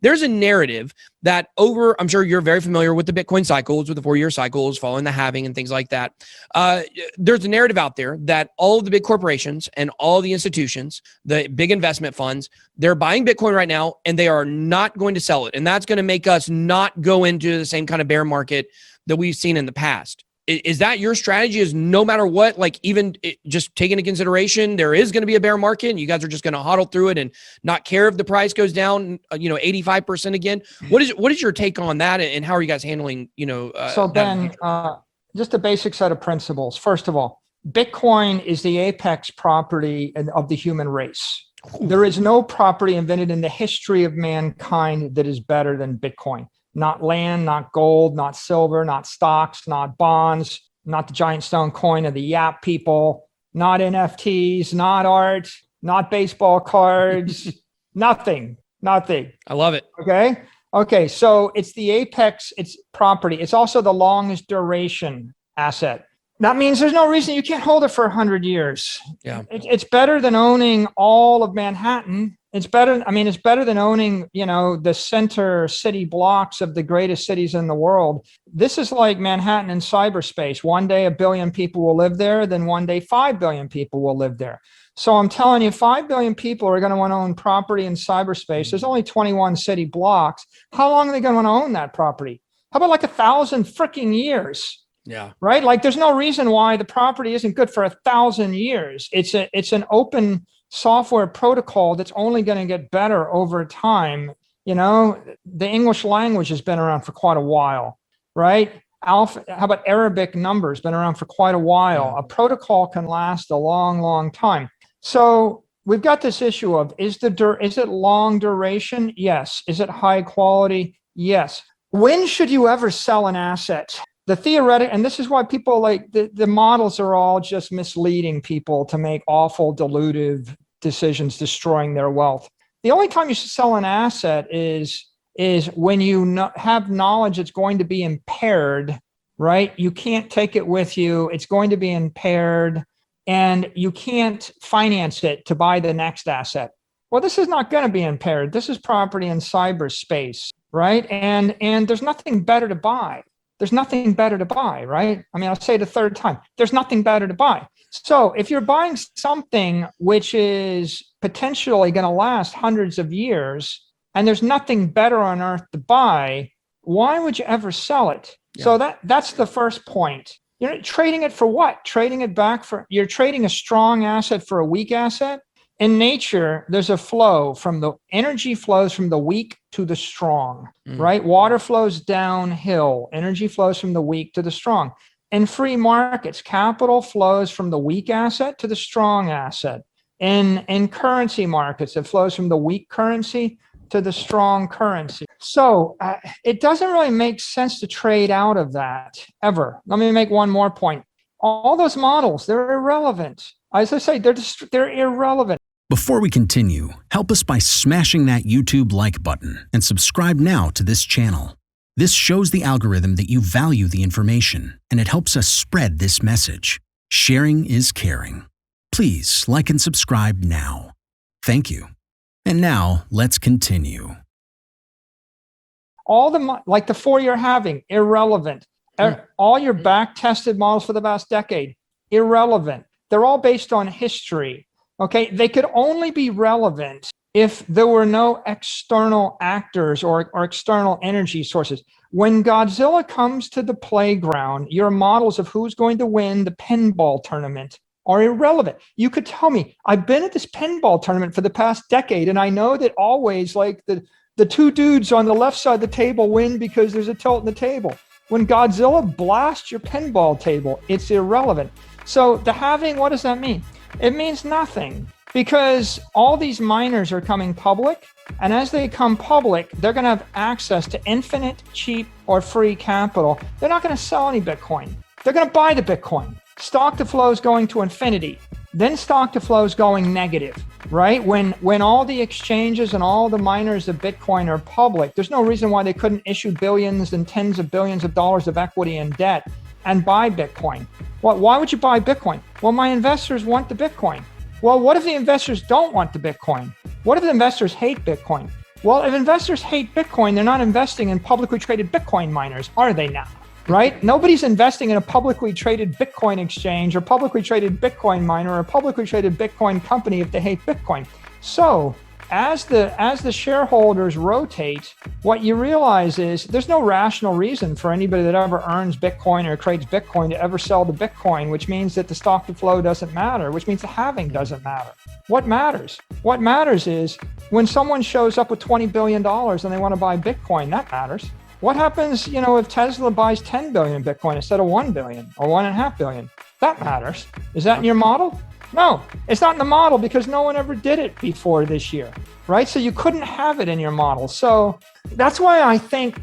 there's a narrative that I'm sure you're very familiar with the Bitcoin cycles, with the 4-year cycles, following the halving and things like that. There's a narrative out there that all of the big corporations and all the institutions, the big investment funds, they're buying Bitcoin right now and they are not going to sell it. And that's going to make us not go into the same kind of bear market that we've seen in the past. Is that your strategy? Is no matter what, like even just take into consideration, there is going to be a bear market and you guys are just going to hodl through it and not care if the price goes down, 85% again. What is your take on that? And how are you guys handling, So Ben, just a basic set of principles. First of all, Bitcoin is the apex property of the human race. There is no property invented in the history of mankind that is better than Bitcoin. Not land, not gold, not silver, not stocks, not bonds, not the giant stone coin of the Yap people, not NFTs, not art, not baseball cards, nothing. I love it. Okay. So it's the apex, it's property. It's also the longest duration asset. That means there's no reason you can't hold it for 100 years. Yeah. It's better than owning all of Manhattan. It's better than owning, the center city blocks of the greatest cities in the world. This is like Manhattan in cyberspace. One day 1 billion people will live there, then one day 5 billion people will live there. So I'm telling you, 5 billion people are going to want to own property in cyberspace. There's only 21 city blocks. How long are they going to want to own that property? How about like 1,000 freaking years? Yeah. Right. Like there's no reason why the property isn't good for 1,000 years. It's an open software protocol that's only going to get better over time. The English language has been around for quite a while, right? How about Arabic numbers? Been around for quite a while. Yeah. A protocol can last a long, long time. So we've got this issue of, is it long duration? Yes. Is it high quality? Yes. When should you ever sell an asset? The theoretic, and this is why people like the models are all just misleading people to make awful dilutive decisions, destroying their wealth. The only time you should sell an asset is when you have knowledge it's going to be impaired, right? You can't take it with you. It's going to be impaired and you can't finance it to buy the next asset. Well, this is not going to be impaired. This is property in cyberspace, right? And there's nothing better to buy. There's nothing better to buy, right? I mean, I'll say it a third time. There's nothing better to buy. So if you're buying something which is potentially going to last hundreds of years and there's nothing better on earth to buy, why would you ever sell it? Yeah. So that's the first point. You're trading it for what? You're trading a strong asset for a weak asset. In nature, there's energy flows from the weak to the strong, right? Water flows downhill. Energy flows from the weak to the strong. In free markets, capital flows from the weak asset to the strong asset. In currency markets, it flows from the weak currency to the strong currency. So it doesn't really make sense to trade out of that ever. Let me make one more point. All those models, they're irrelevant. As I say, they're irrelevant. Before we continue, help us by smashing that YouTube like button and subscribe now to this channel. This shows the algorithm that you value the information, and it helps us spread this message. Sharing is caring. Please like and subscribe now. Thank you. And now let's continue. All the 4-year halving, irrelevant. All your back-tested models for the past decade, irrelevant. They're all based on history. Okay, they could only be relevant if there were no external actors or external energy sources. When Godzilla comes to the playground, your models of who's going to win the pinball tournament are irrelevant. You could tell me, I've been at this pinball tournament for the past decade, and I know that always like the two dudes on the left side of the table win because there's a tilt in the table. When Godzilla blasts your pinball table, it's irrelevant. So the halving, what does that mean? It means nothing because all these miners are coming public. And as they come public, they're going to have access to infinite, cheap, or free capital. They're not going to sell any Bitcoin. They're going to buy the Bitcoin. Stock to flow is going to infinity. Then stock to flow is going negative, right? When all the exchanges and all the miners of Bitcoin are public, there's no reason why they couldn't issue billions and tens of billions of dollars of equity and debt and buy Bitcoin. Why would you buy Bitcoin? Well, my investors want the Bitcoin. Well, what if the investors don't want the Bitcoin? What if the investors hate Bitcoin? Well, if investors hate Bitcoin, they're not investing in publicly traded Bitcoin miners, are they now? Right? Nobody's investing in a publicly traded Bitcoin exchange or publicly traded Bitcoin miner or a publicly traded Bitcoin company if they hate Bitcoin. So as the shareholders rotate, what you realize is there's no rational reason for anybody that ever earns Bitcoin or trades Bitcoin to ever sell the Bitcoin, which means that the stock to flow doesn't matter, which means the halving doesn't matter. What matters? What matters is when someone shows up with $20 billion and they want to buy Bitcoin, that matters. What happens, if Tesla buys 10 billion Bitcoin instead of 1 billion or 1.5 billion? That matters. Is that in your model? No, it's not in the model because no one ever did it before this year, right? So you couldn't have it in your model. So that's why I think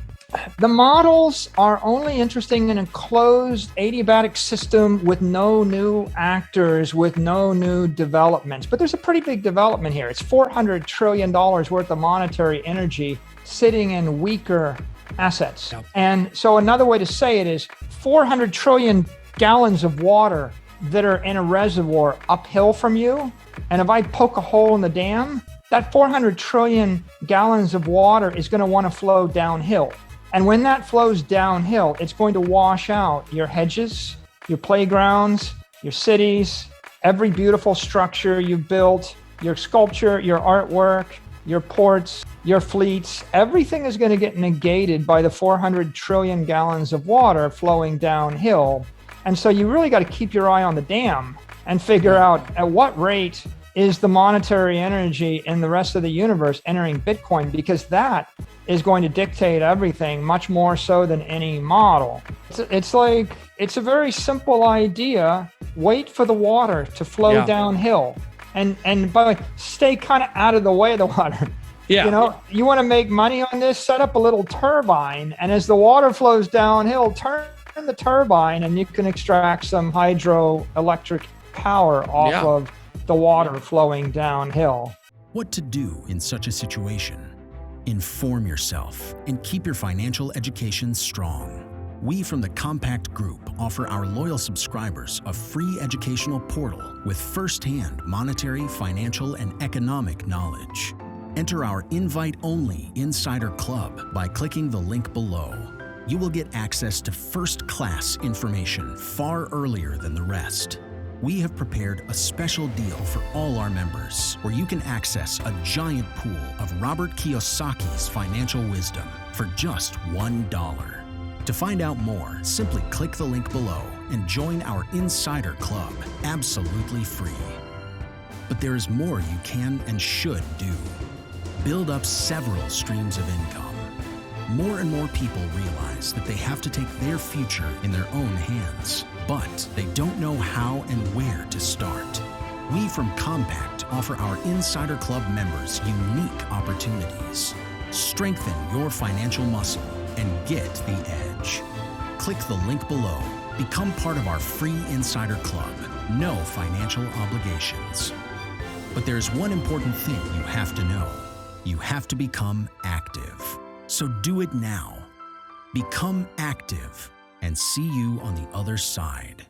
the models are only interesting in a closed adiabatic system with no new actors, with no new developments. But there's a pretty big development here. It's $400 trillion worth of monetary energy sitting in weaker assets. Yep. And so another way to say it is 400 trillion gallons of water that are in a reservoir uphill from you. And if I poke a hole in the dam, that 400 trillion gallons of water is going to want to flow downhill. And when that flows downhill, it's going to wash out your hedges, your playgrounds, your cities, every beautiful structure you've built, your sculpture, your artwork, your ports, your fleets. Everything is going to get negated by the 400 trillion gallons of water flowing downhill. And so you really got to keep your eye on the dam and figure out at what rate is the monetary energy in the rest of the universe entering Bitcoin, because that is going to dictate everything much more so than any model. It's a very simple idea. Wait for the water to flow downhill. And by the way, stay kind of out of the way of the water. Yeah. You want to make money on this, set up a little turbine, and as the water flows downhill, turn the turbine and you can extract some hydroelectric power off of the water flowing downhill. What to do in such a situation? Inform yourself and keep your financial education strong. We from the Compact Group offer our loyal subscribers a free educational portal with first-hand monetary, financial, and economic knowledge. Enter our invite-only Insider Club by clicking the link below. You will get access to first-class information far earlier than the rest. We have prepared a special deal for all our members where you can access a giant pool of Robert Kiyosaki's financial wisdom for just $1. To find out more, simply click the link below and join our Insider Club absolutely free. But there is more you can and should do. Build up several streams of income. More and more people realize that they have to take their future in their own hands, but they don't know how and where to start. We from Compact offer our Insider Club members unique opportunities. Strengthen your financial muscle and get the edge. Click the link below. Become part of our free Insider Club. No financial obligations. But there's one important thing you have to know. You have to become active. So do it now. Become active and see you on the other side.